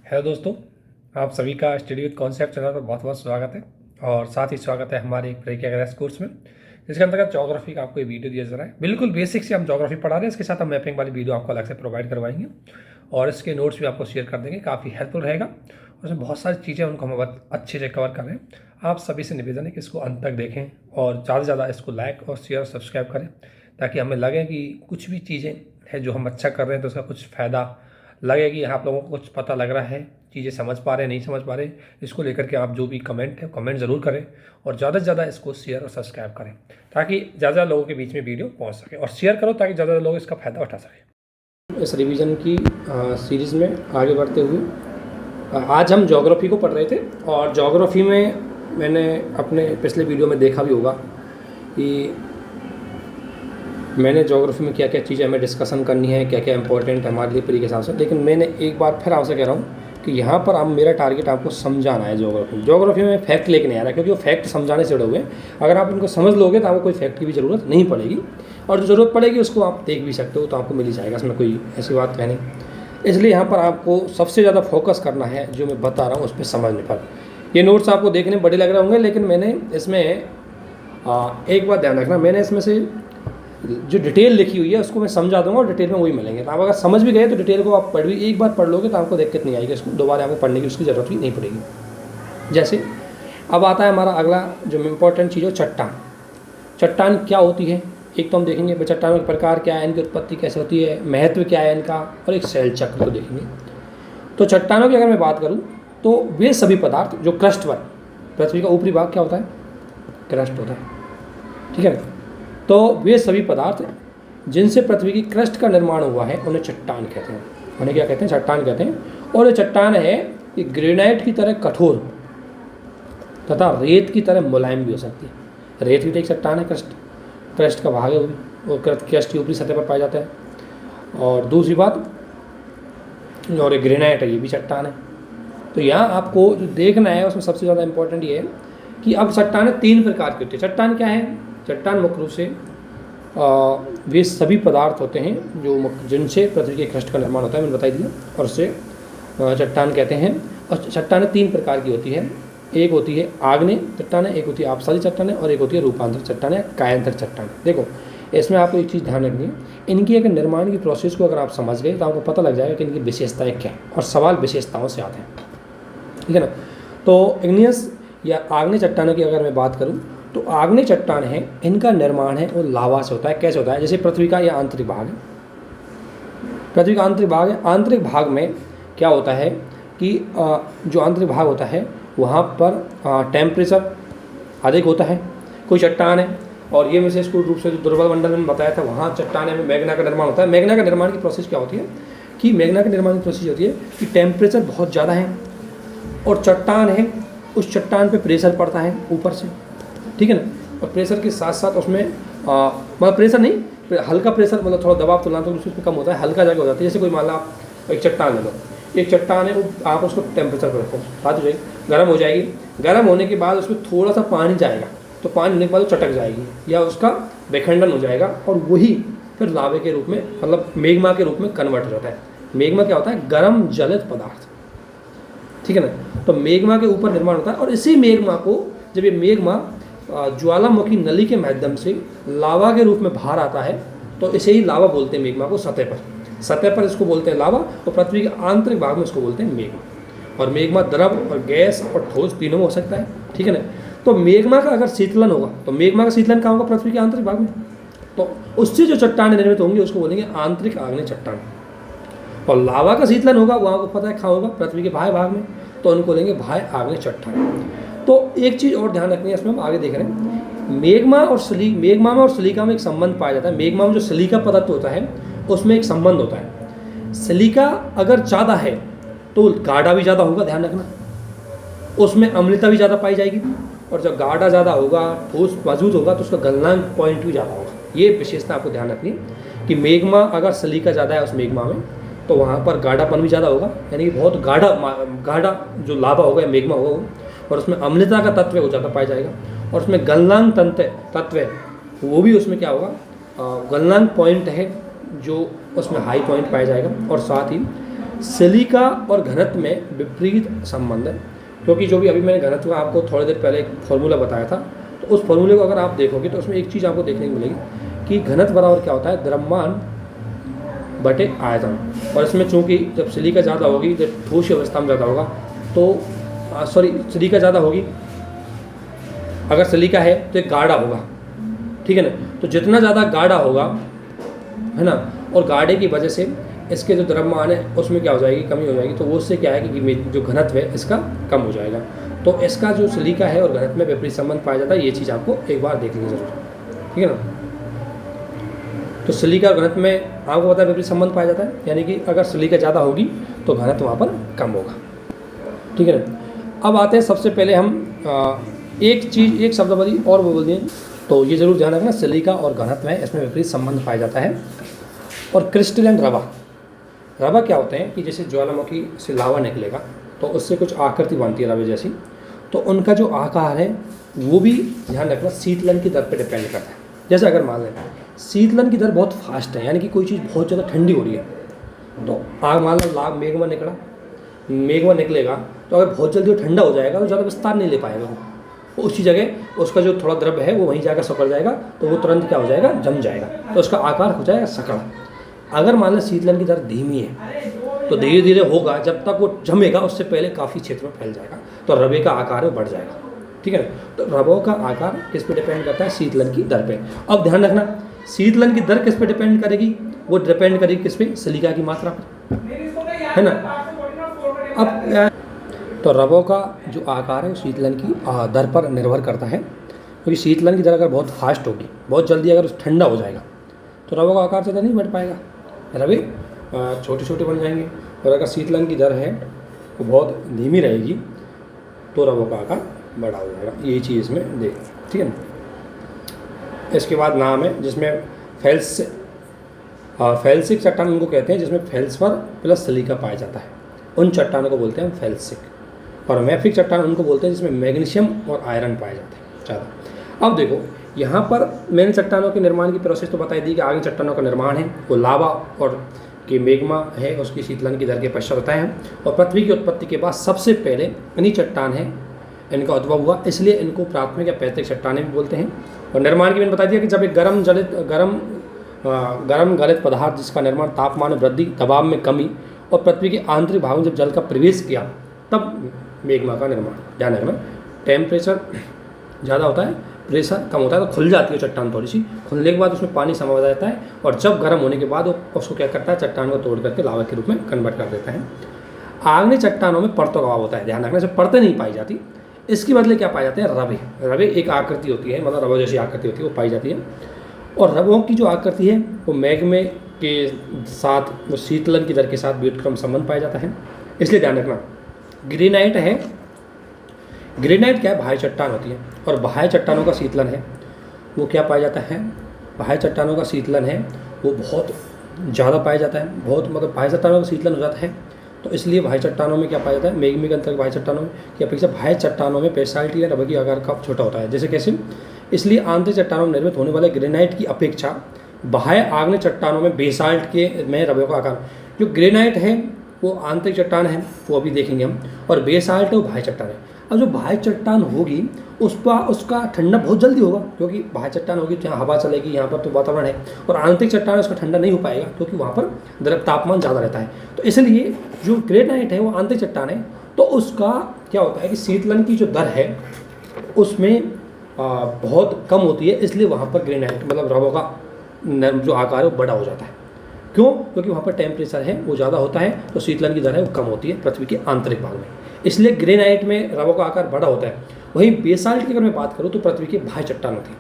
Hello दोस्तों, आप सभी का स्टडी विद कॉन्सेप्ट चैनल पर बहुत बहुत स्वागत है। और साथ ही स्वागत है हमारे एक ब्रेक एग्रेस कोर्स में, जिसके अंतर्गत ज्योग्राफी का आपको ये वीडियो दिया जा रहा है। बिल्कुल बेसिक से हम ज्योग्राफी पढ़ा रहे हैं, इसके साथ हम मैपिंग वाली वीडियो आपको अलग से प्रोवाइड करवाएंगे और इसके नोट्स भी आपको शेयर कर देंगे। काफ़ी हेल्पफुल रहेगा। उसमें बहुत सारी चीज़ें उनको हम बहुत अच्छे से कवर कर रहे हैं। आप सभी से निवेदन है कि इसको अंत तक देखें और ज़्यादा से ज़्यादा इसको लाइक और शेयर और सब्सक्राइब करें, ताकि हमें लगे कि कुछ भी चीज़ें हैं जो हम अच्छा कर रहे हैं तो उसका कुछ फ़ायदा लगे कि आप लोगों को कुछ पता लग रहा है, चीज़ें समझ पा रहे हैं, नहीं समझ पा रहे। इसको लेकर के आप जो भी कमेंट है कमेंट ज़रूर करें और ज़्यादा से ज़्यादा इसको शेयर और सब्सक्राइब करें, ताकि ज़्यादा लोगों के बीच में वीडियो पहुंच सके। और शेयर करो ताकि ज़्यादा लोग इसका फ़ायदा उठा सकें। इस रिवीजन की सीरीज़ में आगे बढ़ते हुए आज हम ज्योग्राफी को पढ़ रहे थे। और ज्योग्राफी में मैंने अपने पिछले वीडियो में देखा भी होगा कि मैंने ज्योग्राफी में क्या क्या चीज़ें हमें डिस्कशन करनी है, क्या क्या इंपॉर्टेंट है हमारे लिए परी के हिसाब से। लेकिन मैंने एक बार फिर आपसे कह रहा हूँ कि यहाँ पर अब मेरा टारगेट आपको समझाना है। ज्योग्राफी में फैक्ट लेके नहीं आ रहा, क्योंकि वो फैक्ट समझाने से जुड़े हुए हैं। अगर आप उनको समझ लोगे तो आपको कोई फैक्ट की भी ज़रूरत नहीं पड़ेगी, और जो ज़रूरत पड़ेगी उसको आप देख भी सकते हो, तो आपको मिल ही जाएगा। इसमें कोई ऐसी बात है नहीं। इसलिए यहाँ पर आपको सबसे ज़्यादा फोकस करना है जो मैं बता रहा हूँ उस पर समझने पर। ये नोट्स आपको देखने बड़े लग रहे होंगे, लेकिन मैंने इसमें एक बात ध्यान रखना, मैंने इसमें से जो डिटेल लिखी हुई है उसको मैं समझा दूंगा और डिटेल में वही मिलेंगे। तो आप अगर समझ भी गए तो डिटेल को आप पढ़ भी एक बार पढ़ लोगे तो आपको दिक्कत नहीं आएगी, इसको दोबारा आपको पढ़ने की उसकी ज़रूरत भी नहीं पड़ेगी। जैसे अब आता है हमारा अगला जो इम्पोर्टेंट चीज़ हो, चट्टान। चट्टान क्या होती है एक तो हम देखेंगे, चट्टानों के प्रकार क्या है, इनकी उत्पत्ति कैसे होती है, महत्व क्या है इनका, और एक शैल चक्र को देखेंगे। तो चट्टानों की अगर मैं बात करूँ तो वे सभी पदार्थ जो क्रस्ट पर, पृथ्वी का ऊपरी भाग क्या होता है, क्रस्ट होता है, ठीक है। तो वे सभी पदार्थ जिनसे पृथ्वी की क्रस्ट का निर्माण हुआ है उन्हें चट्टान कहते हैं। उन्हें क्या कहते हैं, चट्टान कहते हैं। और ये चट्टान है कि ग्रेनाइट की तरह कठोर तथा रेत की तरह मुलायम भी हो सकती है। रेत भी तो एक चट्टान है, क्रस्ट का भाग है वो भी, और क्रस्ट की ऊपरी सतह पर पाया जाता है। और दूसरी बात, और एक ग्रेनाइट है, ये भी चट्टान है। तो यहाँ आपको जो देखना है उसमें सबसे ज़्यादा इंपॉर्टेंट ये है कि अब चट्टानें तीन प्रकार की होती है। चट्टान क्या है, चट्टान मुख्य रूप से वे सभी पदार्थ होते हैं जो जिनसे पृथ्वी के क्रस्ट का निर्माण होता है, मैंने बताई दिया, और उससे चट्टान कहते हैं। और चट्टानें तीन प्रकार की होती है। एक होती है आग्नेय चट्टानें, एक होती है आपसादी चट्टानें, और एक होती है रूपांतर चट्टानें, कायांतर चट्टानें। देखो इसमें आपको एक चीज़ ध्यान रखनी है, इनकी एक निर्माण की प्रोसेस को अगर आप समझ गए तो आपको पता लग जाएगा कि इनकी विशेषताएँ क्या हैं, और सवाल विशेषताओं से आते हैं, ठीक है ना। तो इग्नियस या आग्नेय चट्टानों की अगर मैं बात करूँ तो आग्नेय चट्टान है, इनका निर्माण है वो लावा से होता है। कैसे होता है, जैसे पृथ्वी का यह आंतरिक भाग है, पृथ्वी का आंतरिक भाग है। आंतरिक भाग में क्या होता है कि जो आंतरिक भाग होता है वहाँ पर टेम्परेचर अधिक होता है। कोई चट्टान है, और ये विशेष रूप से जो दुर्बल मंडल में बताया था वहाँ चट्टान में मैग्ना का निर्माण होता है। मैग्ना का निर्माण की प्रोसेस क्या होती है कि मैग्ना के निर्माण की प्रोसेस होती है कि टेम्परेचर बहुत ज़्यादा है और चट्टान है, उस चट्टान पे प्रेशर पड़ता है ऊपर से, ठीक है ना। और प्रेशर के साथ साथ उसमें मतलब प्रेशर नहीं, हल्का प्रेशर, मतलब थोड़ा दबाव तुलना तो उसमें कम होता है, हल्का जगह हो जाती है। जैसे कोई मान लो आप एक चट्टान ले लो, एक चट्टान है, आप उसको टेम्परेचर पर रखो, बात हो जाएगी, गर्म हो जाएगी। गर्म होने के बाद उसमें थोड़ा सा पानी जाएगा, तो पानी होने के बाद चटक जाएगी या उसका विखंडन हो जाएगा, और वही फिर लावे के रूप में, मतलब मेग्मा के रूप में कन्वर्ट हो जाता है। मेग्मा क्या होता है, गर्म जलित पदार्थ, ठीक है ना। तो मेग्मा के ऊपर निर्माण होता है, और इसी मेग्मा को जब ये मेग्मा ज्वालामुखी नली के माध्यम से लावा के रूप में बाहर आता है तो इसे ही लावा बोलते हैं। मेग्मा को सतह पर इसको बोलते हैं लावा, और पृथ्वी के आंतरिक भाग में इसको बोलते हैं मेग्मा। और मेग्मा द्रव और गैस और ठोस तीनों में हो सकता है, ठीक है ना। तो मेग्मा का अगर शीतलन होगा तो मेग्मा का शीतलन कहाँ होगा, पृथ्वी के आंतरिक भाग में, तो उससे जो चट्टानें निर्मित होंगी उसको बोलेंगे आंतरिक आग्नेय चट्टान। और लावा का शीतलन होगा वहाँ को पता है कहाँ होगा, पृथ्वी के बाह्य भाग में, तो उनको बोलेंगे बाह्य आग्नेय चट्टान। तो एक चीज़ और ध्यान रखनी है, इसमें हम आगे देख रहे हैं, मेग्मा में और सिलिका में एक संबंध पाया जाता है। मेग्मा में जो सिलिका पदार्थ होता है उसमें एक संबंध होता है। सिलिका अगर ज़्यादा है तो गाढ़ा भी ज़्यादा होगा, ध्यान रखना, उसमें अम्लता भी ज़्यादा पाई जाएगी, और जब गाढ़ा ज़्यादा होगा, ठोस मौजूद होगा, तो उसका गलनांक पॉइंट भी ज़्यादा होगा। ये विशेषता आपको ध्यान रखनी है कि मेग्मा अगर सिलिका ज़्यादा है उस मेग्मा में तो वहाँ पर गाढ़ापन भी ज़्यादा होगा, यानी कि बहुत गाढ़ा जो लावा होगा या मेग्मा होगा, और उसमें अम्लता का तत्व वो ज़्यादा पाया जाएगा, और उसमें गलनांक तत्व है वो भी उसमें क्या होगा, गलनांक पॉइंट है जो उसमें हाई पॉइंट पाया जाएगा। और साथ ही सिलिका और घनत्व में विपरीत संबंध है, क्योंकि जो भी अभी मैंने घनत्व का आपको थोड़ी देर पहले एक फॉर्मूला बताया था, तो उस फॉर्मूले को अगर आप देखोगे तो उसमें एक चीज़ आपको देखने को मिलेगी कि घनत्व बराबर क्या होता है, द्रव्यमान बटे आयतन। और इसमें चूंकि जब सिलिका ज़्यादा होगी, जब ठोस अवस्था में ज़्यादा होगा तो सिलिका ज़्यादा होगी, अगर सिलिका है तो एक गाढ़ा होगा, ठीक है ना। तो जितना ज़्यादा गाढ़ा होगा, है ना, और गाढ़े की वजह से इसके जो द्रव्यमान है उसमें क्या हो जाएगी, कमी हो जाएगी। तो वो उससे क्या है कि जो घनत्व है इसका कम हो जाएगा। तो इसका जो सिलिका है और घनत्व में विपरीत संबंध पाया जाता है, ये चीज़ आपको एक बार देख लेनी जरूर, ठीक है ना। तो सिलिका और घनत्व में आपको पता है विपरीत संबंध पाया जाता है, यानी कि अगर सिलिका ज़्यादा होगी तो घनत्व वहाँ पर कम होगा, ठीक है ना। अब आते हैं सबसे पहले हम एक शब्दावली और बोल दें, तो ये जरूर ध्यान रखना, सिलिका और घनत्व में इसमें विपरीत संबंध पाया जाता है। और क्रिस्टल रवा क्या होते हैं कि जैसे ज्वालामुखी से लावा निकलेगा तो उससे कुछ आकृति बनती है रवे जैसी, तो उनका जो आकार है वो भी ध्यान रखना शीतलन की दर पर डिपेंड करता है। जैसे अगर मान लें शीतलन की दर बहुत फास्ट है, यानी कि कोई चीज़ बहुत ज़्यादा ठंडी हो रही है, तो आग मान लो मेघमा निकलेगा, तो अगर बहुत जल्दी वो ठंडा हो जाएगा तो ज़्यादा विस्तार नहीं ले पाएगा वो, उसी जगह उसका जो थोड़ा द्रव्य है वो वहीं जाकर सिकुड़ जाएगा, तो वो तुरंत क्या हो जाएगा, जम जाएगा, तो उसका आकार हो जाएगा सकड़ा। अगर मान लो शीतलन की दर धीमी है तो धीरे धीरे होगा, जब तक वो जमेगा उससे पहले काफ़ी क्षेत्र में फैल जाएगा, तो रवे का आकार बढ़ जाएगा, ठीक है ना। तो रवों का आकार किस पे डिपेंड करता है, शीतलन की दर पे। अब ध्यान रखना, शीतलन की दर किस पे डिपेंड करेगी, वो डिपेंड करेगी किस पे, सिलिका की मात्रा पर, है ना। अब तो रवों का जो आकार है शीतलन की दर पर निर्भर करता है, क्योंकि शीतलन की दर अगर बहुत फास्ट होगी, बहुत जल्दी अगर ठंडा हो जाएगा, तो रवों का आकार ज़्यादा नहीं बढ़ पाएगा, रवे छोटे छोटे बन जाएंगे। और अगर शीतलन की दर है वो बहुत धीमी रहेगी तो रवों का आकार बड़ा हो जाएगा। यही चीज़ इसमें देख, ठीक है ना। इसके बाद नाम है जिसमें फेल्सिक चट्टान उनको कहते हैं जिसमें फेल्सफर प्लस सिलिका पाया जाता है, उन चट्टानों को बोलते हैं फेल्सिक। और मैफिक चट्टान उनको बोलते हैं जिसमें मैग्नीशियम और आयरन पाए जाते हैं ज़्यादा। अब देखो यहाँ पर मैंने चट्टानों के निर्माण की प्रोसेस तो बताई दी कि आगे चट्टानों का निर्माण है वो लावा और कि मेग्मा है उसकी शीतलन की दर के पश्चात होता है। और पृथ्वी की उत्पत्ति के बाद सबसे पहले इन्हीं चट्टान है इनका उद्भव हुआ, इसलिए इनको प्राथमिक या पैतृक चट्टानें भी बोलते हैं। और निर्माण की मैंने बता दिया कि जब एक गर्म गलित पदार्थ जिसका निर्माण तापमान में वृद्धि, दबाव में कमी और पृथ्वी के आंतरिक भागों में जब जल का प्रवेश किया तब मेग्मा का निर्माण। ध्यान रखना, टेम्परेचर ज़्यादा होता है, प्रेशर कम होता है, तो खुल जाती है चट्टान, थोड़ी सी खुलने के बाद उसमें पानी समा जाता है, और जब गर्म होने के बाद वो उसको क्या करता है, चट्टान को तोड़ करके लावा के रूप में कन्वर्ट कर देता है। आग्नेय चट्टानों में परतों का अभाव होता है, ध्यान रखना, से परतें नहीं पाई जाती, इसके बदले क्या पाए जाते हैं, रवे एक आकृति होती है, मतलब रवों जैसी आकृति होती है, वो पाई जाती है। और रवों की जो आकृति है वो मैग्मे के साथ, वो शीतलन की दर के साथ व्युत्क्रम संबंध पाया जाता है, इसलिए ध्यान रखना। ग्रेनाइट है, ग्रेनाइट क्या है, बाह्य चट्टान होती है, और बाह्य चट्टानों का शीतलन है वो क्या पाया जाता है, बाह्य चट्टानों का शीतलन है वो बहुत ज़्यादा पाया जाता है, बहुत मतलब बाह्य चट्टानों का शीतलन हो जाता है, तो इसलिए बाह्य चट्टानों में क्या पाया जाता है, मैग्मे के अंतर्गत बाह्य चट्टानों में की अपेक्षा बाह्य चट्टानों में बेसाल्ट या रबर की आकार का छोटा होता है। जैसे कैसे, इसलिए आंतरिक चट्टानों में निर्मित होने वाले ग्रेनाइट की अपेक्षा बाह्य आग्नेय चट्टानों में बेसाल्ट के में रबर का आकार, जो ग्रेनाइट है वो आंतरिक चट्टान है, वो अभी देखेंगे हम, और बेसाल्ट है वो बाह्य चट्टान है। अब जो बाह्य चट्टान होगी उसका ठंडा बहुत जल्दी होगा, क्योंकि बाह्य चट्टान होगी तो यहाँ हवा चलेगी, यहाँ पर तो वातावरण है, और आंतरिक चट्टान उसका ठंडा नहीं हो पाएगा क्योंकि वहाँ पर द्रव तापमान ज़्यादा रहता है। तो इसलिए जो ग्रेनाइट है वो आंतरिक चट्टान है, तो उसका क्या होता है कि शीतलन की जो दर है उसमें बहुत कम होती है, इसलिए वहाँ पर ग्रेनाइट मतलब रवों का जो आकार है वो बड़ा हो जाता है। क्यों, क्योंकि वहाँ पर टेम्परेचर है वो ज़्यादा होता है, तो शीतलन की दर है वो कम होती है पृथ्वी के आंतरिक भाग में, इसलिए ग्रेनाइट में रवों का आकार बड़ा होता है। वहीं बेसाल्ट की अगर मैं बात करूँ तो पृथ्वी की बाह्य चट्टान होती है,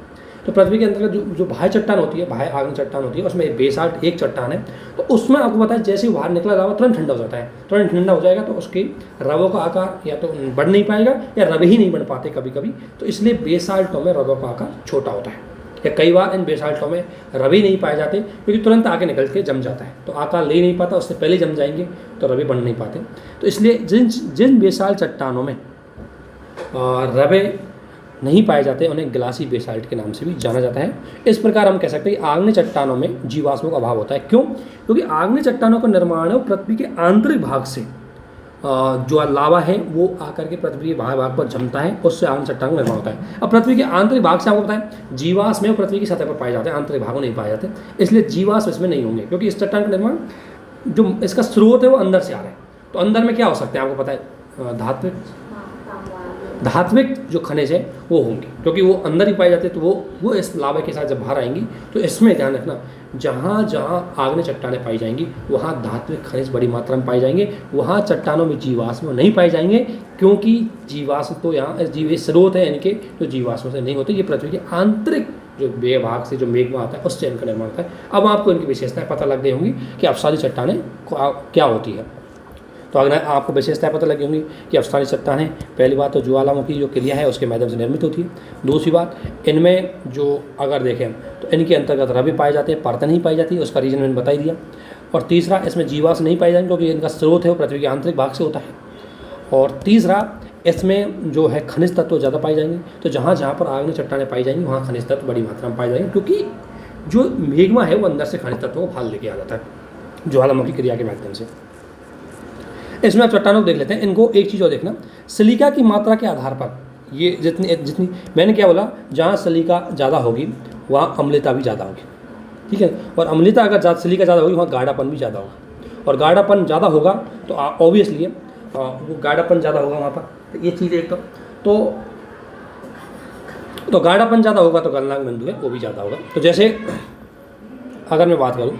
तो पृथ्वी के अंतर्गत जो बाह्य चट्टान होती है, बाह्य आग्नेय चट्टान होती है, उसमें बेसाल्ट एक चट्टान है, तो उसमें आपको पता है जैसे ही बाहर निकला लावा तुरंत ठंडा हो जाता है, तुरंत ठंडा हो जाएगा, तो उसके रवों का आकार या तो बढ़ नहीं पाएगा या रवे ही नहीं बढ़ पाते कभी कभी, तो इसलिए बेसाल्टों में रवों का आकार छोटा होता है, या कई बार इन बेसाल्टों में रवे नहीं पाए जाते क्योंकि तुरंत आगे निकल के जम जाता है, तो आकार ले नहीं पाता, उससे पहले जम जाएंगे तो रवे बन नहीं पाते। तो इसलिए जिन बेसाल्ट चट्टानों में रवे नहीं पाए जाते उन्हें ग्लासी बेसाल्ट के नाम से भी जाना जाता है। इस प्रकार हम कह सकते हैं कि आग्नेय चट्टानों में जीवाश्मों का अभाव होता है। क्यों? क्योंकि आग्नेय चट्टानों का निर्माण है वो पृथ्वी के आंतरिक भाग से जो लावा है वो आकर के पृथ्वी के बाहर भाग पर जमता है, उससे आग्नेय चट्टान का निर्माण होता है। अब पृथ्वी के आंतरिक भाग से आपको पता है जीवाश्म में पृथ्वी की सतह पर पाए जाते हैं, आंतरिक भागों नहीं पाए जाते, इसलिए जीवाश्म इसमें नहीं होंगे, क्योंकि इस चट्टान का निर्माण जो इसका स्रोत है वो अंदर से आ रहा है। तो अंदर में क्या हो सकते हैं आपको पता है, धात्विक जो खनिज है वो होंगे, क्योंकि वो अंदर ही पाए जाते हैं। तो वो इस लावा के साथ जब बाहर आएंगी तो इसमें ध्यान रखना, जहाँ जहाँ आग्नेय चट्टानें पाई जाएंगी वहाँ धात्विक खनिज बड़ी मात्रा में पाए जाएंगे, वहाँ चट्टानों में जीवाश्म नहीं पाए जाएंगे, क्योंकि जीवाश्म तो यहाँ जीव स्रोत है इनके, तो जीवाश्म से नहीं होते। ये पृथ्वी के आंतरिक जो बेभाग से जो मेघमा आता है उससे इनका निर्माण होता है। अब आपको इनकी विशेषताएं पता लग गई होंगी कि अपसारी चट्टानें क्या होती है। तो अगर आपको विशेषताएं पता लगी होंगी कि अपसारी चट्टानें, पहली बात तो ज्वालामुखी जो क्रिया है उसके माध्यम से निर्मित होती है। दूसरी बात, इनमें जो अगर देखें तो इनके अंतर्गत रवि पाए जाते हैं, परत नहीं पाई जाती, उसका रीजन मैंने बता ही दिया। और तीसरा, इसमें जीवाश्म नहीं पाए जाएंगे क्योंकि इनका स्रोत है वो पृथ्वी के आंतरिक भाग से होता है। और तीसरा, इसमें जो है खनिज तत्व ज़्यादा पाए जाएंगे। तो जहाँ जहाँ पर आग्नेय चट्टानें पाई जाएंगी वहाँ खनिज तत्व बड़ी मात्रा में पाए जाएंगे, क्योंकि जो मेघमा है वो अंदर से खनिज तत्वों को भाल लेके आ जाता है ज्वालामुखी क्रिया के माध्यम से। इसमें आप चट्टानों को देख लेते हैं। इनको एक चीज़ और देखना, सिलिका की मात्रा के आधार पर ये जितनी मैंने क्या बोला, जहाँ सिलिका ज़्यादा होगी वहाँ अम्लता भी ज़्यादा होगी, ठीक है। और अम्लता अगर सिलिका ज़्यादा होगी वहाँ गाढ़ापन भी ज़्यादा होगा, और गाढ़ापन ज़्यादा होगा तो ऑब्वियसली वो गाढ़ापन ज़्यादा होगा वहाँ पर। तो ये चीज़ एक तो गाढ़ापन ज़्यादा होगा तो गलनांक बिंदु है वो भी ज़्यादा होगा। तो जैसे अगर मैं बात करूँ,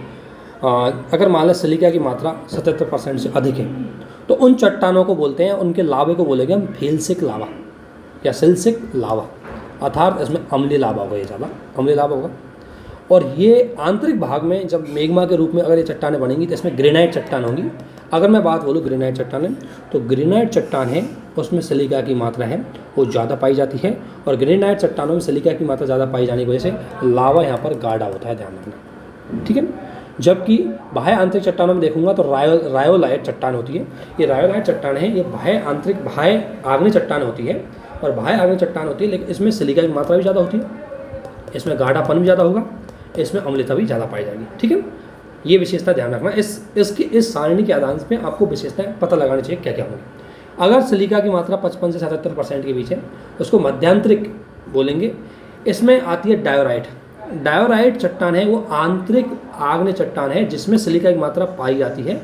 अगर मान लें सिलिका की मात्रा 77% से अधिक है तो उन चट्टानों को बोलते हैं, उनके लावे को बोलेंगे हम फेल्सिक लावा या सिल्सिक लावा, अर्थात इसमें अम्लीय लावा होगा, ये ज़्यादा अम्लीय लावा होगा। और ये आंतरिक भाग में जब मेग्मा के रूप में अगर ये चट्टानें बनेंगी तो इसमें ग्रेनाइट चट्टान होंगी। अगर मैं बात बोलूँ ग्रेनाइट चट्टानें, तो ग्रेनाइट चट्टान है उसमें सिलिका की मात्रा है वो ज़्यादा पाई जाती है, और ग्रेनाइट चट्टानों में सिलिका की मात्रा ज़्यादा पाई जाने की वजह से लावा यहाँ पर गाढ़ा होता है, ध्यान रखना, ठीक है। जबकि बाह्य आंतरिक चट्टानों में देखूंगा तो रायोलाइट चट्टान होती है। ये रायोलाइट चट्टान है, ये बाह्य आग्नेय चट्टान होती है, और बाह्य आग्नेय चट्टान होती है, लेकिन इसमें सिलिका की मात्रा भी ज़्यादा होती है, इसमें गाढ़ापन भी ज़्यादा होगा, इसमें अम्लता भी ज़्यादा पाई जाएगी, ठीक है। ये विशेषता ध्यान रखना। इस सारणी के आधार पे आपको विशेषताएं पता लगानी चाहिए क्या क्या होंगी। अगर सिलिका की मात्रा 55 से 77% के बीच है उसको मध्यांतरिक बोलेंगे। इसमें आती है डायोराइट। डायोराइट चट्टान है वो आंतरिक आग्नेय चट्टान है जिसमें सिलिका की मात्रा पाई जाती है।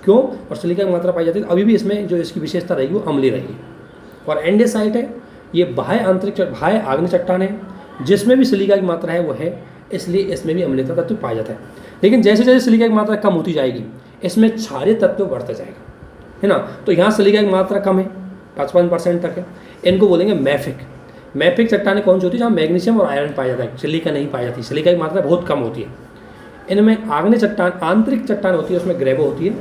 क्यों? और सिलिका की मात्रा पाई जाती है अभी भी इसमें जो इसकी विशेषता रहेगी वो अम्लीय रहेगी। और एंडेसाइट है, ये बाह्य आग्नेय चट्टान है जिसमें भी सिलिका की मात्रा है वो है, इसलिए इसमें भी अम्लता तत्व पाया जाता है। लेकिन जैसे जैसे सिलिका की मात्रा कम होती जाएगी इसमें क्षारीय तत्व बढ़ता जाएगा, है ना। तो यहाँ सिलिका की मात्रा कम है, 55% तक है, इनको बोलेंगे मैफिक। मैफिक चट्टानें कौन सी होती है? जहाँ मैग्नीशियम और आयरन पाया जाता है, सिलिका नहीं पाई जाती, सिलिका की मात्रा बहुत कम होती है। इनमें आग्नेय चट्टान, आंतरिक चट्टान होती है उसमें ग्रेवो होती है,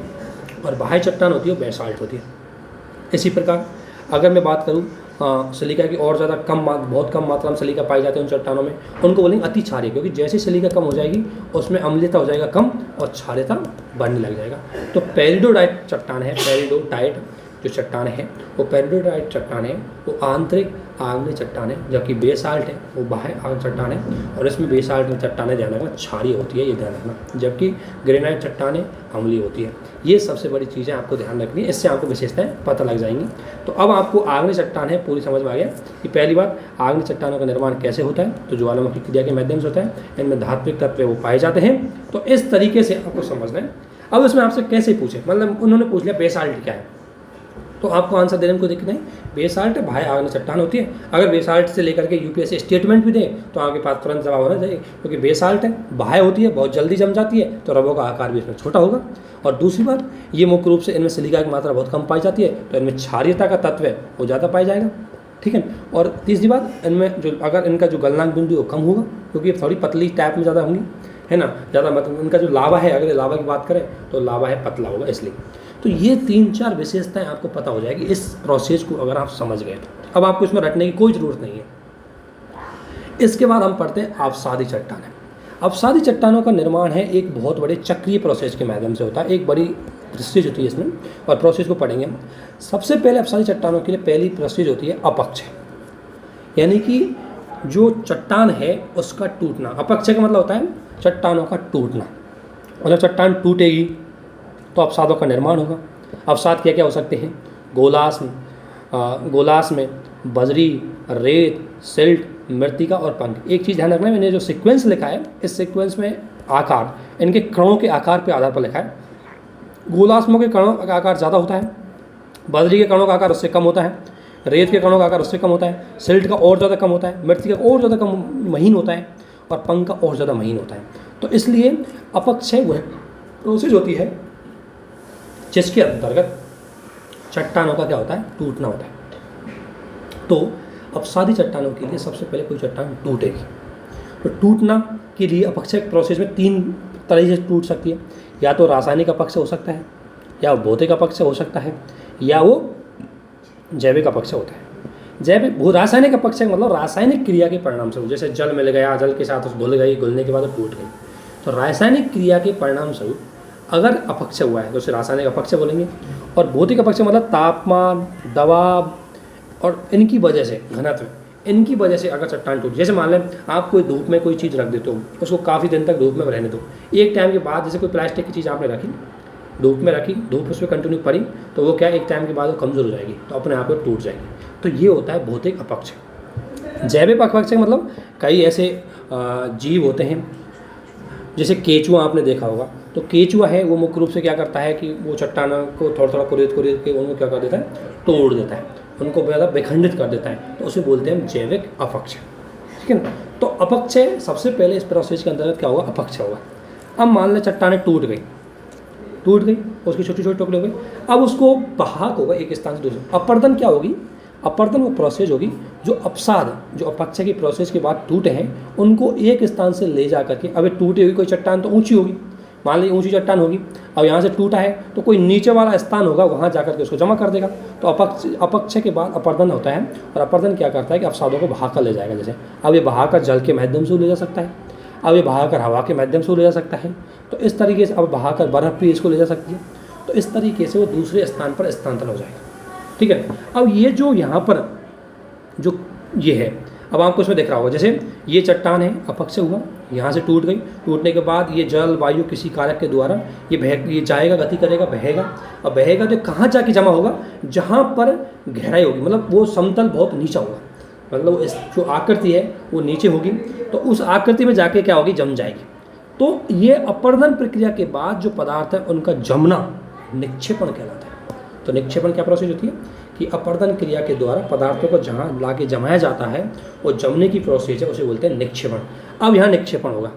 और बाह्य चट्टान होती है बेसाल्ट होती है। इसी प्रकार अगर मैं बात करूँ सिलिका की और ज़्यादा बहुत कम मात्रा में सिलिका पाई जाती है उन चट्टानों में, उनको बोलेंगे अति क्षारीय, क्योंकि जैसे सिलिका कम हो जाएगी उसमें अम्लता हो जाएगा कम और क्षारीयता बढ़ने लग जाएगा। तो पेरिडोडाइट चट्टान है, पेरिडोडाइट जो चट्टान है वो पेरिडोडाइट चट्टान है वो आंतरिक आग्नेय चट्टान है, जबकि बेसाल्ट है वो बाह्य आग्नेय चट्टान है, और इसमें बेसाल्ट में चट्टानें ध्यान रखना क्षारीय होती है, ये ध्यान रखना, जबकि ग्रेनाइट चट्टानें अम्लीय होती है। ये सबसे बड़ी चीज़ें आपको ध्यान रखनी है, इससे आपको विशेषताएं पता लग जाएंगी। तो अब आपको आग्नेय चट्टान है पूरी समझ में आ गया कि पहली बात आग्नेय चट्टानों का निर्माण कैसे होता है, तो ज्वालामुखी क्रिया के माध्यम से होता है, इनमें धात्विक तत्व वो पाए जाते हैं। तो इस तरीके से आपको समझना है। अब इसमें आपसे कैसे पूछे, मतलब उन्होंने पूछ लिया बेसाल्ट क्या है, तो आपको आंसर देने में कोई दिक्कत नहीं। बेसाल्ट बाह्य आग्नेय चट्टान होती है। अगर बेसाल्ट से लेकर के यूपीएससी स्टेटमेंट भी दे तो आपके पास तुरंत जवाब होना चाहिए, क्योंकि बेसाल्ट है, बाह्य होती है, बहुत जल्दी जम जाती है, तो रबों का आकार भी इसमें छोटा होगा। और दूसरी बात, ये मुख्य रूप से इनमें सिलिका की मात्रा बहुत कम पाई जाती है, तो इनमें क्षारीयता का तत्व है वो ज़्यादा पाया जाएगा, ठीक है। और तीसरी बात, इनमें जो अगर इनका जो गलनांक बिंदु है वो कम होगा, क्योंकि ये थोड़ी पतली टाइप में ज़्यादा होंगी, है ना, ज़्यादा मतलब इनका जो लावा है, अगर लावा की बात करें तो लावा है पतला होगा, इसलिए। तो ये 3-4 विशेषताएं आपको पता हो जाएगी इस प्रोसेस को अगर आप समझ गए तो। अब आपको इसमें रटने की कोई ज़रूरत नहीं है। इसके बाद हम पढ़ते हैं अपसादी चट्टानें। अपसादी चट्टानों का निर्माण है एक बहुत बड़े चक्रीय प्रोसेस के माध्यम से होता है, एक बड़ी प्रोसेस होती है इसमें, और प्रोसेस को पढ़ेंगे हम। सबसे पहले अपसादी चट्टानों के लिए पहली प्रोसेस होती है अपक्ष। यानी कि जो चट्टान है उसका टूटना। अपक्षय का मतलब होता है चट्टानों का टूटना। मतलब चट्टान टूटेगी तो अवसादों का निर्माण होगा। अवसाद क्या क्या हो सकते हैं? गोलास में बजरी, रेत, सिल्ट, मृत्तिका और पंख। एक चीज़ ध्यान रखना, मैंने जो सीक्वेंस लिखा है इस सीक्वेंस में आकार इनके कणों के आकार पे आधार पर लिखा है। गोलास्मों के कणों का आकार ज़्यादा होता है, बजरी के कणों का आकार उससे कम होता है, रेत के कणों का आकार उससे कम होता है, सिल्ट का और ज़्यादा कम होता है, मृत्तिका का और ज़्यादा कम महीन होता है और पंख का और ज़्यादा महीन होता है। तो इसलिए अपक्षय वह प्रोसेस होती है जिसके अंतर्गत चट्टानों का क्या होता है? टूटना होता है। तो अपसादी चट्टानों के लिए सबसे पहले कोई चट्टान टूटेगी तो टूटना के लिए अपक्षय प्रोसेस में 3 तरह से टूट सकती है। या तो रासायनिक अपक्षय हो सकता है, या भौतिक अपक्षय हो सकता है, या वो जैविक अपक्षय होता है। रासायनिक अपक्षय मतलब रासायनिक क्रिया के परिणाम स्वरूप, जैसे जल मिल गया, जल के साथ उस घुल गई, घुलने के बाद टूट गई। तो रासायनिक क्रिया के परिणाम स्वरूप अगर अपक्षय हुआ है तो उसे रासायनिक अपक्षय बोलेंगे। और भौतिक अपक्षय मतलब तापमान, दबाव और इनकी वजह से, घनत्व, इनकी वजह से अगर चट्टान टूट, जैसे मान लें आप कोई धूप में कोई चीज़ रख देते हो, उसको काफ़ी दिन तक धूप में रहने दो, एक टाइम के बाद जैसे कोई प्लास्टिक की चीज़ आपने रखी, धूप में रखी, धूप उस पर कंटिन्यू पड़ी, तो वो क्या एक टाइम के बाद वो कमज़ोर हो जाएगी, तो अपने आप में टूट जाएगी। तो ये होता है भौतिक अपक्षय। जैविक अपक्षय मतलब कई ऐसे जीव होते हैं, जैसे केचुआ आपने देखा होगा। तो केचुआ है वो मुख्य रूप से क्या करता है कि वो चट्टानों को थोड़ा थोड़ा कुरेद के उनको क्या कर देता है? तोड़ देता है, उनको ज़्यादा विखंडित कर देता है, तो उसे बोलते हैं जैविक अपक्षय। ठीक है ना? तो अपक्षय सबसे पहले इस प्रोसेस के अंतर्गत क्या होगा? अपक्षय होगा। अब मान लें चट्टानें टूट गई, उसकी छोटी छोटी टुकड़े हो गई, अब उसको बहाक होगा एक स्थान से दूसरे। अपर्दन क्या होगी? अपर्दन वो प्रोसेस होगी जो अपसाद, जो अपक्षय की प्रोसेस के बाद टूटे हैं उनको एक स्थान से ले जा करके, अब टूटी हुई कोई चट्टान तो ऊंची होगी, मान लीजिए ऊंची चट्टान होगी, अब यहाँ से टूटा है तो कोई नीचे वाला स्थान होगा, वहाँ जा करके उसको जमा कर देगा। तो अपक्षय के बाद अपर्दन होता है, और अपर्दन क्या करता है कि अपसादों को बहाकर ले जाएगा। जैसे अब ये बहाकर जल के माध्यम से ले जा सकता है, अब ये बहाकर हवा के माध्यम से ले जा सकता है, तो इस तरीके से अब बहाकर बर्फ़ भी इसको ले जा सकती है। तो इस तरीके से वो दूसरे स्थान पर स्थानांतरण हो जाएगा। ठीक है। अब ये जो यहाँ पर जो ये है, अब आपको इसमें दिख रहा होगा, जैसे ये चट्टान है, अपक्षय हुआ, यहाँ से टूट गई, टूटने के बाद ये जल वायु किसी कारक के द्वारा ये जाएगा, गति करेगा, बहेगा। अब बहेगा तो कहाँ जाके जमा होगा? जहाँ पर गहराई होगी, मतलब वो समतल बहुत नीचा होगा, मतलब इस जो आकृति है वो नीचे होगी, तो उस आकृति में जाके क्या होगी? जम जाएगी। तो ये अपर्दन प्रक्रिया के बाद जो पदार्थ है उनका जमना निक्षेपण कहलाता है। तो निक्षेपण क्या प्रोसेस होती है कि अपर्दन क्रिया के द्वारा पदार्थों को जहाँ लाके जमाया जाता है वो जमने की प्रोसेस है, उसे बोलते हैं निक्षेपण। अब यहाँ निक्षेपण होगा।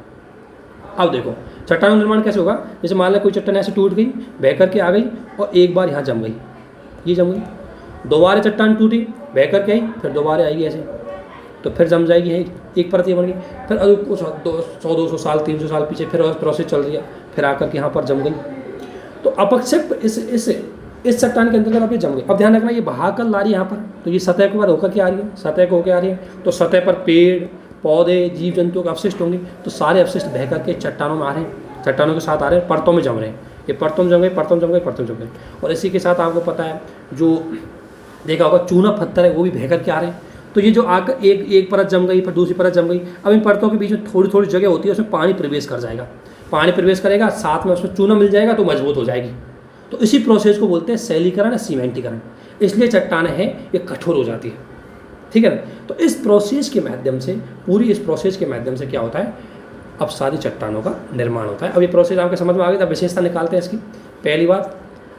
अब देखो चट्टान निर्माण कैसे होगा? जैसे मान लो कोई चट्टान ऐसे टूट गई, बह करके आ गई और एक बार यहाँ जम गई, ये जम गई, दोबारा चट्टान टूटी, बह करके आई, फिर दोबारा आएगी ऐसे, तो फिर जम जाएगी, है एक परत ये बन गई, फिर अगर कुछ 100-200 साल 300 साल पीछे फिर प्रोसेस चल रही है, फिर आकर के यहाँ पर जम गई। तो अपक्षय इस चट्टान के अंतर्गत अब ये जम गई। अब ध्यान रखना, ये बहाकर ला रही है यहाँ पर, तो ये सतह को होकर के आ रही है, सतह को होकर आ रही है, तो सतह पर पेड़ पौधे जीव जंतुओं के अवशिष्ट होंगे, तो सारे अवशिष्ट बह करके चट्टानों में आ रहे हैं, चट्टानों के साथ आ रहे हैं, परतों में जम रहे हैं, ये परतों में जम गए, परतों में जम गए, परतों में जम गए। और इसी के साथ आपको पता है जो देखा होगा चूना पत्थर है वो भी बह करके आ रहे हैं। तो ये जो आकर एक परत जम गई, फिर दूसरी परत जम गई, अब इन परतों के बीच में थोड़ी थोड़ी जगह होती है, उसमें पानी प्रवेश कर जाएगा, पानी प्रवेश करेगा, साथ में उसमें चूना मिल जाएगा तो मजबूत हो जाएगी। तो इसी प्रोसेस को बोलते हैं शैलीकरण या सीमेंटीकरण। इसलिए चट्टानें हैं ये कठोर हो जाती है। ठीक है ना? तो इस प्रोसेस के माध्यम से, पूरी इस प्रोसेस के माध्यम से क्या होता है? अपसादी चट्टानों का निर्माण होता है। अब ये प्रोसेस आपके समझ में आ गई, अब विशेषता निकालते हैं इसकी। पहली बात,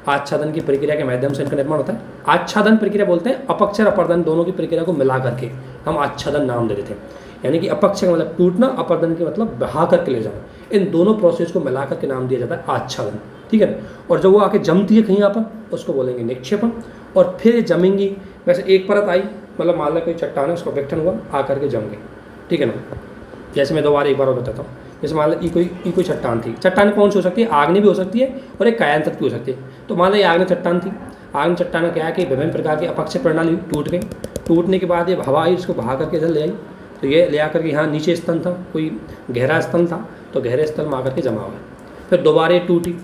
आच्छादन की प्रक्रिया के माध्यम से इनका निर्माण होता है। आच्छादन प्रक्रिया बोलते हैं अपक्षय अपर्दन दोनों की प्रक्रिया को मिला करके हम आच्छादन नाम दे देते हैं। यानी कि अपक्षय का मतलब टूटना, अपर्दन के मतलब बहा करके ले जाना, इन दोनों प्रोसेस को मिला करके नाम दिया जाता है आच्छादन। ठीक है। और जब वो आके जमती है कहीं यहाँ पर, उसको बोलेंगे निक्षेपण। और फिर जमेंगी, वैसे एक परत आई, मतलब मान लो कोई चट्टान है, उसका विघटन हुआ, आकर के जम गई। ठीक है ना? जैसे मैं दोबारा एक बार और बताता हूँ, जैसे मान लो ये कोई चट्टान थी। चट्टान कौन सी हो सकती है? आग्नेय भी हो सकती है और एक कायांतर की हो सकती है। तो मान लो ये आग्नेय चट्टान थी, आग्नेय चट्टान में क्या है कि विभिन्न प्रकार की अपक्षय प्रणाली टूट गई, टूटने के बाद ये हवा आई, इसको बहा करके इधर ले आई, तो ये ले आकर के यहाँ नीचे स्तन था, कोई गहरा स्तन था, तो गहरे स्तन में आकर के जमा हुआ, फिर दोबारा टूटी,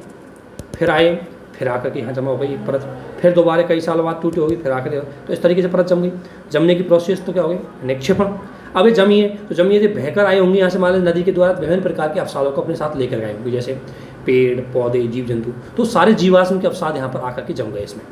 फिर आए, फिर आकर के यहाँ जमा हो गई एक परत, फिर दोबारा कई साल बाद टूटी होगी, फिर आकर तो इस तरीके से परत जम गई। जमने की प्रोसेस तो क्या हो गई, निक्षेपण। अब ये जमी है तो जमी है, बहकर आए होंगे यहाँ से, मान लीजिए नदी के द्वारा विभिन्न प्रकार के अवसादों को अपने साथ लेकर गए होंगे, जैसे पेड़ पौधे जीव जंतु, तो सारे जीवाश्म के अवसाद यहाँ पर आकर के जम गए इसमें।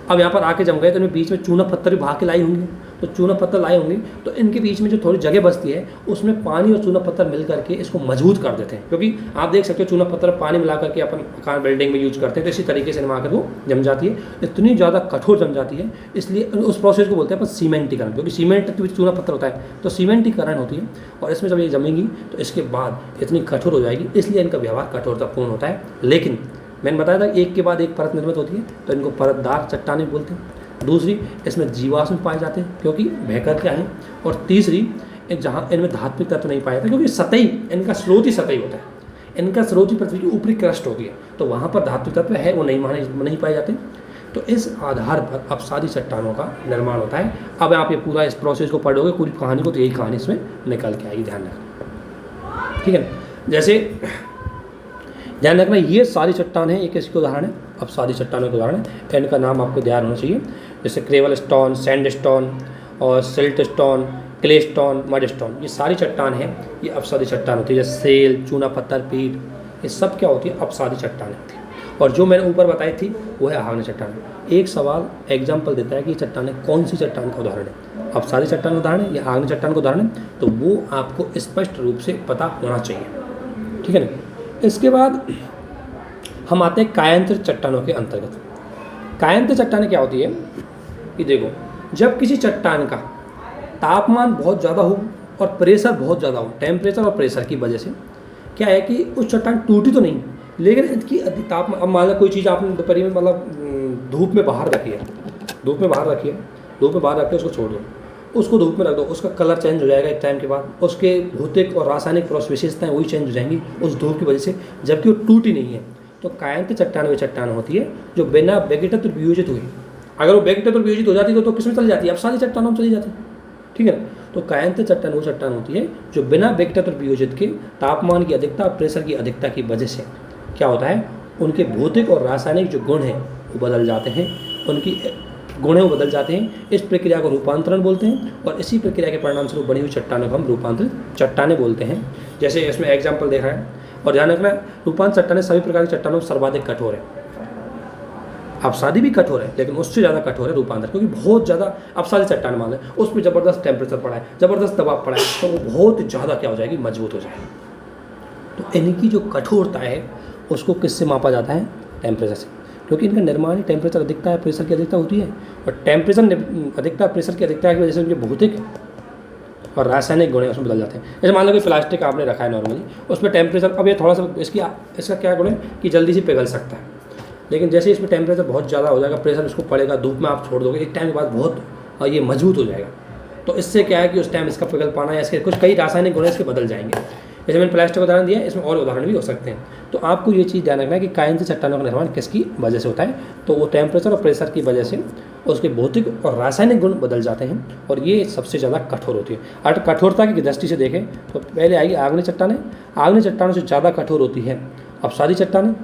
अब यहाँ पर आके जम गए तो इनमें बीच में चूना पत्थर भी बहा के लाई होंगे, तो चूना पत्थर लाए होंगे तो इनके बीच में जो थोड़ी जगह बचती है उसमें पानी और चूना पत्थर मिल करके इसको मजबूत कर देते हैं। क्योंकि आप देख सकते हो चूना पत्थर पानी मिला करके अपन मकान बिल्डिंग में यूज करते हैं, तो इसी तरीके से इनमें आकर वो जम जाती है, इतनी ज़्यादा कठोर जम जाती है, इसलिए उस प्रोसेस को बोलते हैं अपन सीमेंटीकरण। क्योंकि सीमेंट चूना पत्थर होता है तो सीमेंटीकरण होती है, और इसमें जब ये जमेंगी तो इसके बाद इतनी कठोर हो जाएगी, इसलिए इनका व्यवहार कठोरतापूर्ण होता है। लेकिन मैंने बताया था एक के बाद एक परत निर्मित होती है, तो इनको परतदार चट्टानें बोलते हैं। दूसरी, इसमें जीवाश्म पाए जाते हैं क्योंकि बहकर के आए। और तीसरी, जहाँ इनमें धात्विक तत्व नहीं पाए जाते क्योंकि सतही, इनका स्रोत ही सतही होता है, इनका स्रोत ही पृथ्वी की ऊपरी क्रस्ट होती है, तो वहाँ पर धात्विक तत्व है वो नहीं पाए जाते। तो इस आधार पर अपसादी चट्टानों का निर्माण होता है। अब आप ये पूरा इस प्रोसेस को पढ़ोगे पूरी कहानी को, तो यही कहानी इसमें निकल के आएगी, ध्यान रखना, ठीक है। जैसे ध्यान रखना ये सारी चट्टान है, एक इसके उदाहरण है, अपसादी चट्टानों के उदाहरण है, इनका नाम आपको ध्यान होना चाहिए, जैसे क्रेवल स्टोन, सैंड स्टोन और silt stone, clay stone, mud stone, ये सारी चट्टान है, ये अपसादी चट्टान होती है। जैसे सेल, चूना पत्थर, पीट, ये सब क्या होती है, अपसादी चट्टान होती है। और जो मैंने ऊपर बताई थी वो है आग्नेय चट्टान। एक सवाल एग्जाम्पल देता है कि चट्टान कौन सी चट्टान का उदाहरण है, अपसादी चट्टान का उदाहरण है या आग्नेय चट्टान का उदाहरण है, तो वो आपको स्पष्ट रूप से पता होना चाहिए, ठीक है ना। इसके बाद हम आते हैं कायांतर चट्टानों के अंतर्गत। कायांतर चट्टानें क्या होती है कि देखो, जब किसी चट्टान का तापमान बहुत ज़्यादा हो और प्रेशर बहुत ज़्यादा हो, टेम्परेचर और प्रेशर की वजह से क्या है कि उस चट्टान टूटी तो नहीं, लेकिन इसकी तापमान, अब मान लो कोई चीज़ आपने दोपहर में मतलब धूप में बाहर रखी है, धूप में बाहर रख के उसको छोड़ दो, उसको धूप में रख दो, उसका कलर चेंज हो जाएगा एक टाइम के बाद, उसके भौतिक और रासायनिक विशेषताएं वही चेंज हो जाएंगी उस धूप की वजह से, जबकि वो टूटी नहीं है। तो कायांतर चट्टान वे चट्टान होती है जो बिना वेगेटत्व वियोजित हुई, अगर वो वेगेटत्व वियोजित हो जाती तो किसमें चली जाती है, अपसादी चट्टानों में चली जाती है, ठीक है ना। तो कायांतर चट्टान वो चट्टान होती है जो बिना वेगेटत्व वियोजित के तापमान की अधिकता और प्रेशर की अधिकता की वजह से क्या होता है, उनके भौतिक और रासायनिक जो गुण हैं वो बदल जाते हैं, उनकी गुण वो बदल जाते हैं। इस प्रक्रिया को रूपांतरण बोलते हैं, और इसी प्रक्रिया के परिणाम स्वरूप बनी हुई चट्टानों को हम रूपांतरित चट्टानें बोलते हैं। जैसे इसमें एग्जाम्पल देखा है, और ध्यान रखना रूपांतरित चट्टानें सभी प्रकार की चट्टानों में सर्वाधिक कठोर है। अपसादी भी कठोर है लेकिन उससे ज़्यादा कठोर है रूपांतर, क्योंकि बहुत ज़्यादा अपसादी चट्टान मान लें उस पर ज़बरदस्त टेम्परेचर पड़ा है, ज़बरदस्त दबाव पड़ा है, तो वो बहुत ज़्यादा क्या हो जाएगी, मजबूत हो जाएगी। तो इनकी जो कठोरता है उसको किससे मापा जाता है, टेम्परेचर से, क्योंकि इनका निर्माण ही टेम्परेचर अधिकता है प्रेशर की अधिकता होती है, और टेम्परेचर अधिकता प्रेशर की अधिकता की वजह से उनके भौतिक और रासायनिक गुण उसमें बदल जाते हैं। जैसे मान लो कि प्लास्टिक आपने रखा है नॉर्मली, उसमें टेम्परेचर, अब ये थोड़ा सा इसका क्या गुण है कि जल्दी से पिघल सकता है, लेकिन जैसे इसमें टेम्परेचर बहुत ज़्यादा हो जाएगा, प्रेशर इसको पड़ेगा, धूप में आप छोड़ दोगे, एक टाइम के बाद बहुत ये मजबूत हो जाएगा। तो इससे क्या है कि उस टाइम इसका पिघल पाना या इसके कुछ कई रासायनिक गुण इसके बदल जाएंगे। जैसे मैंने प्लास्टिक का उदाहरण दिया, इसमें और उदाहरण भी हो सकते हैं। तो आपको ये चीज़ ध्यान रखना है कि कायांतर चट्टानों का निर्माण किसकी वजह से होता है, तो वो टेम्परेचर और प्रेशर की वजह से उसके भौतिक और रासायनिक गुण बदल जाते हैं, और ये सबसे ज़्यादा कठोर होती है। और कठोरता की दृष्टि से देखें तो पहले आएगी आग्नेय चट्टानें। आग्नेय चट्टानों से ज़्यादा कठोर होती है अपसादी चट्टानें,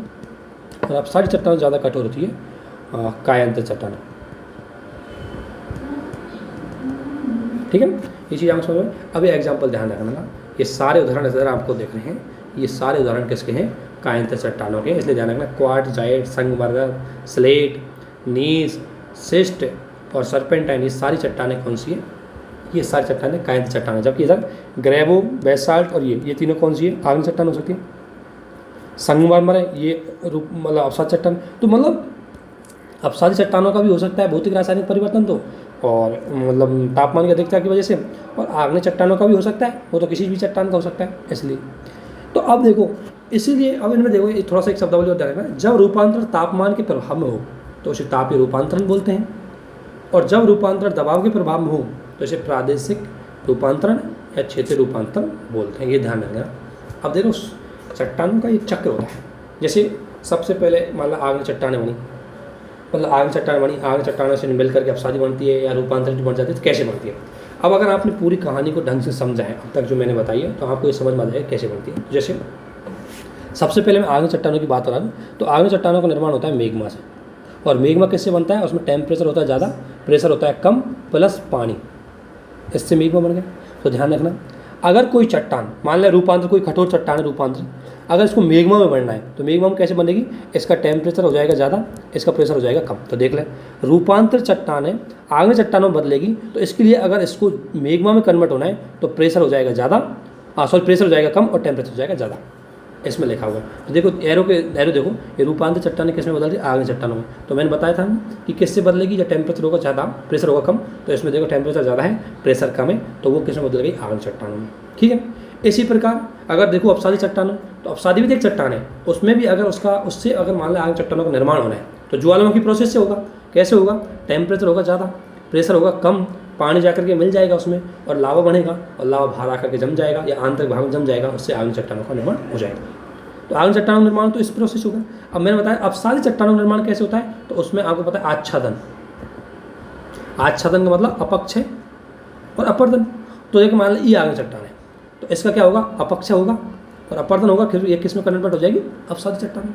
और अपसादी चट्टानों से ज़्यादा कठोर होती है कायांतर चट्टानें, ठीक है। ये चीज़ आप समझ में। अभी एग्जाम्पल ध्यान रखना, ये सारे उदाहरण इधर आपको देख रहे हैं, ये सारे उदाहरण किसके हैं, कायांतर चट्टानों के, इसलिए ध्यान रखना। क्वार्टजाइट, संगमरमर, स्लेट, नीस, सिस्ट और सरपेंटाइन, ये सारी चट्टानें कौन सी है, ये सारी चट्टानें कायांतर चट्टानें। जबकि इधर ग्रेवो, बेसाल्ट और ये तीनों कौन सी है, आग्नेय चट्टान हो सकती है। संगमरमर है ये मतलब अपसादी चट्टान, तो मतलब अपसादी चट्टानों का भी हो सकता है भौतिक रासायनिक परिवर्तन, तो और मतलब तापमान की अधिकता की वजह से, और आग्नेय चट्टानों का भी हो सकता है, वो तो किसी भी चट्टान का हो सकता है। इसलिए तो अब देखो, इसीलिए अब इनमें देखो थोड़ा सा एक शब्दावली और ध्यान रखना, जब रूपांतरण तापमान के प्रभाव में हो तो उसे तापीय रूपांतरण बोलते हैं, और जब रूपांतरण दबाव के प्रभाव में हो तो इसे प्रादेशिक रूपांतरण या क्षेत्रीय रूपांतरण बोलते हैं, ये ध्यान रखना। अब देखो चट्टानों का एक चक्र होता है, जैसे सबसे पहले मान लो आग्नेय चट्टानें बनी, मतलब आग्नेय चट्टानों से मिल करके अपसादी बनती है या रूपांतरित बन जाती है, तो कैसे बनती है। अब अगर आपने पूरी कहानी को ढंग से समझा है अब तक जो मैंने बताई है, तो आपको ये समझ में आ जाएगा कैसे बनती है। जैसे सबसे पहले मैं आग्नेय चट्टानों की बात कर रहा हूँ। तो आग्नेय चट्टानों का निर्माण होता है मैग्मा से, और मैग्मा किससे बनता है? उसमें टेम्परेचर होता है ज़्यादा, प्रेशर होता है कम, प्लस पानी, इससे मैग्मा बन गया। तो ध्यान रखना, अगर कोई चट्टान, मान लें रूपांतर, कोई कठोर चट्टान है रूपांतर, अगर इसको मैग्मा में बनना है तो मैग्मा में कैसे बनेगी? इसका टेम्परेचर हो जाएगा ज़्यादा, इसका प्रेशर हो जाएगा कम। तो देख लें, रूपांतर चट्टान है आग्नेय चट्टानों में बदलेगी, तो इसके लिए अगर इसको मैग्मा में कन्वर्ट होना है तो प्रेशर हो जाएगा ज़्यादा, प्रेशर हो जाएगा कम और टेम्परेचर हो जाएगा ज़्यादा, इसमें लिखा हुआ है। तो देखो एरो देखो, ये रूपांतर चट्टानें किस में बदल रही है? आग्नेय चट्टानों में। तो मैंने बताया था कि किससे बदलेगी? जब टेम्परेचर होगा ज़्यादा, प्रेशर होगा कम। तो इसमें देखो टेम्परेचर ज़्यादा है, प्रेशर कम है, तो वो किस में बदल गई? आग्नेय चट्टानों में। ठीक है। इसी प्रकार अगर देखो अपसादी चट्टानों, तो अपसादी भी एक चट्टान है, उसमें भी अगर उससे अगर मान लें आग्नेय चट्टानों का निर्माण होना है तो ज्वालामुखी प्रोसेस से होगा। कैसे होगा? टेम्परेचर होगा ज़्यादा, प्रेशर होगा कम, पानी जाकर के मिल जाएगा उसमें और लावा बनेगा, और लावा बाहर आकर के जम जाएगा या आंतरिक भाग में जम जाएगा, उससे आग्नेय चट्टानों का निर्माण हो जाएगा। तो आग्नेय चट्टानों का निर्माण तो इस प्रोसेस होगा। अब मैंने बताया अपसादी चट्टानों का निर्माण कैसे होता है, तो उसमें आपको पता है आच्छादन। आच्छादन का मतलब अपक्षय और अपर्दन। तो एक मान लीजिए ये आग्नेय चट्टान है, तो इसका क्या होगा? अपक्षय होगा और अपर्दन होगा, फिर ये किस में कन्वर्ट हो जाएगी? अपसादी चट्टान में।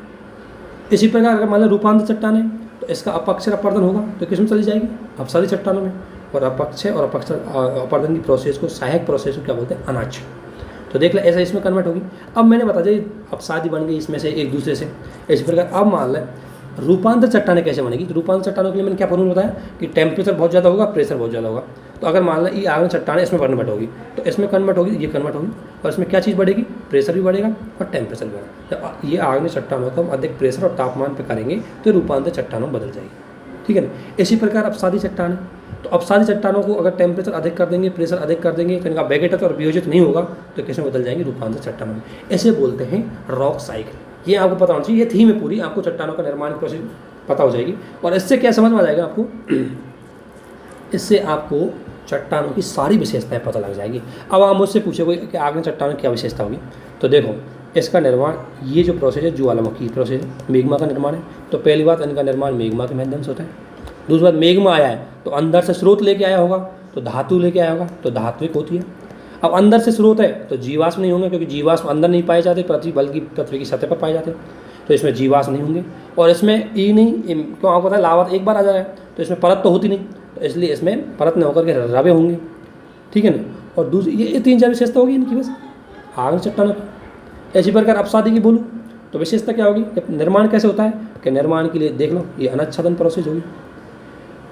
इसी प्रकार अगर मान लीजिए रूपांतर चट्टान है, तो इसका अपक्षय अपर्दन होगा, तो किस में चली जाएगी? अपसादी चट्टानों में। और अपक्षय और अपर्दन की प्रोसेस को, सहायक प्रोसेस को क्या बोलते हैं? अनाच्छ। तो देख ले, ऐसा इसमें कन्वर्ट होगी। अब मैंने बता दिया अपसादी बन गई इसमें से एक दूसरे से। इसी प्रकार अब मान लें रूपांतर चट्टानें कैसे बनेगी। तो रूपांतर चट्टानों के लिए मैंने क्या फॉर्मूला बताया कि टेम्परेचर बहुत ज़्यादा होगा, प्रेशर बहुत ज़्यादा होगा। तो अगर मान लें ये आग्नेय चट्टान है, इसमें कन्वर्ट होगी, तो इसमें कन्वर्ट होगी, ये कन्वर्ट होगी, और इसमें क्या चीज़ बढ़ेगी? प्रेशर भी बढ़ेगा और टेम्परेचर भी बढ़ेगा। तो ये आग्नेय चट्टानों को हम अधिक प्रेशर और तापमान पर करेंगे तो रूपांतर चट्टानों में बदल जाएगी। ठीक है ना। इसी प्रकार अपसादी चट्टान है, तो अपसादी चट्टानों को अगर टेम्परेचर अधिक कर देंगे, प्रेशर अधिक कर देंगे, तो इनका वेगेटत और वियोजित नहीं होगा, तो किसमें बदल जाएंगे? रूपांतर चट्टानों में। ऐसे बोलते हैं रॉक साइकिल। ये आपको पता होना चाहिए, ये थीम है पूरी, आपको चट्टानों का निर्माण प्रोसेस पता हो जाएगी। और इससे क्या समझ में आ जाएगा आपको? इससे आपको चट्टानों की सारी विशेषताएं पता लग जाएगी। अब आप मुझसे पूछोगे कि आग्नेय चट्टानों की क्या विशेषता होगी, तो देखो इसका निर्माण, ये जो प्रोसेस है ज्वालामुखी प्रोसेस है, मैग्मा का निर्माण है। तो पहली बात, इनका निर्माण मैग्मा के माध्यम से होता है। दूसरी बात, मैग्मा आया है तो अंदर से स्रोत लेके आया होगा, तो धातु लेके आया होगा, तो धात्विक होती है। अब अंदर से स्रोत है तो जीवाश्म नहीं होंगे, क्योंकि जीवाश्म अंदर नहीं पाए जाते पृथ्वी, बल्कि पृथ्वी की सतह पर पाए जाते हैं, तो इसमें जीवाश्म नहीं होंगे। और इसमें ई नहीं, क्यों आपको पता है लावा एक बार आ जाए तो इसमें परत तो होती नहीं, तो इसलिए इसमें परत न होकर के रवे होंगे। ठीक है ना। और दूसरी ये 3-4 विशेषता होगी इनकी बस आग्नेय चट्टानों की। इसी प्रकार अपसादी की बोलूँ तो विशेषता क्या होगी? निर्माण कैसे होता है कि निर्माण के लिए देख लो, ये अनाच्छादन प्रोसेस होगी।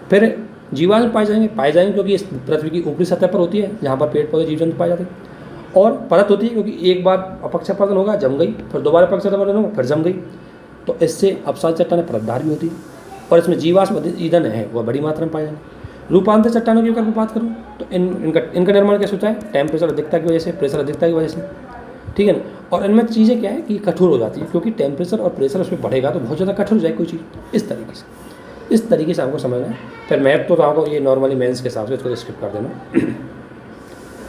फिर जीवाश्म पाए जाएंगे क्योंकि इस पृथ्वी की ऊपरी सतह पर होती है, जहाँ पर पेड़ पौधे जीव जंतु पाए जाते हैं। और परत होती है क्योंकि एक बार अपक्षयपर्दन होगा, जम गई, फिर दोबारा अपक्षयपर्दन होगा, फिर जम गई, तो इससे अपसादी चट्टानें परतदार भी होती है। और इसमें जीवाश्म ईंधन है वह बड़ी मात्रा में पाए जाएंगे। रूपांतर चट्टानों की अगर मैं बात करूँ तो इनका निर्माण कैसे होता है? टेम्परेचर अधिकता की वजह से, प्रेशर अधिकता की वजह से। ठीक है ना। और इनमें चीज़ें क्या है कि कठोर हो जाती है, क्योंकि टेम्परेचर और प्रेशर उसमें बढ़ेगा तो बहुत ज़्यादा कठोर हो जाए कोई चीज़। इस तरीके से आपको समझना है। फिर मैथ तो आपको ये नॉर्मली मेंस के हिसाब से इसको स्किप कर देना।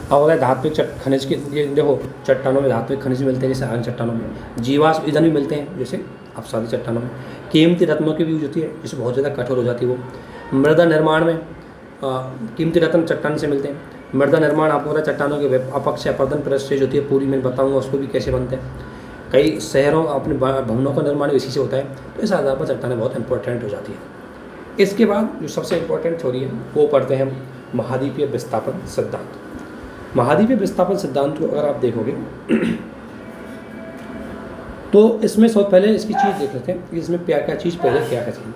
अब होता है धात्विक खनिज के, ये देखो चट्टानों में धात्विक खनिज मिलते हैं, जैसे आग्नेय चट्टानों में जीवाश्म ईंधन भी मिलते हैं, जैसे अपसादी चट्टानों में। कीमती रत्नों की भी यूज होती है, जिससे बहुत ज़्यादा कठोर हो जाती है वो। मृदा निर्माण में कीमती रत्न चट्टान से मिलते हैं। मृदा निर्माण आपको पता है चट्टानों के अपक्षय अपर्दन प्रोसेस होती है पूरी, मैं बताऊँगा उसको भी कैसे बनते हैं। कई शहरों अपने भवनों का निर्माण इसी से होता है। तो इस आधार पर चट्टानें बहुत इंपॉर्टेंट हो जाती है। इसके बाद जो सबसे इम्पोर्टेंट थ्योरी है वो पढ़ते हैं हम महाद्वीपीय विस्थापन सिद्धांत। महाद्वीपीय विस्थापन सिद्धांत को अगर आप देखोगे तो इसमें सबसे पहले इसकी चीज़ देख लेते हैं कि इसमें क्या क्या चीज़ पहले क्या क्या थी।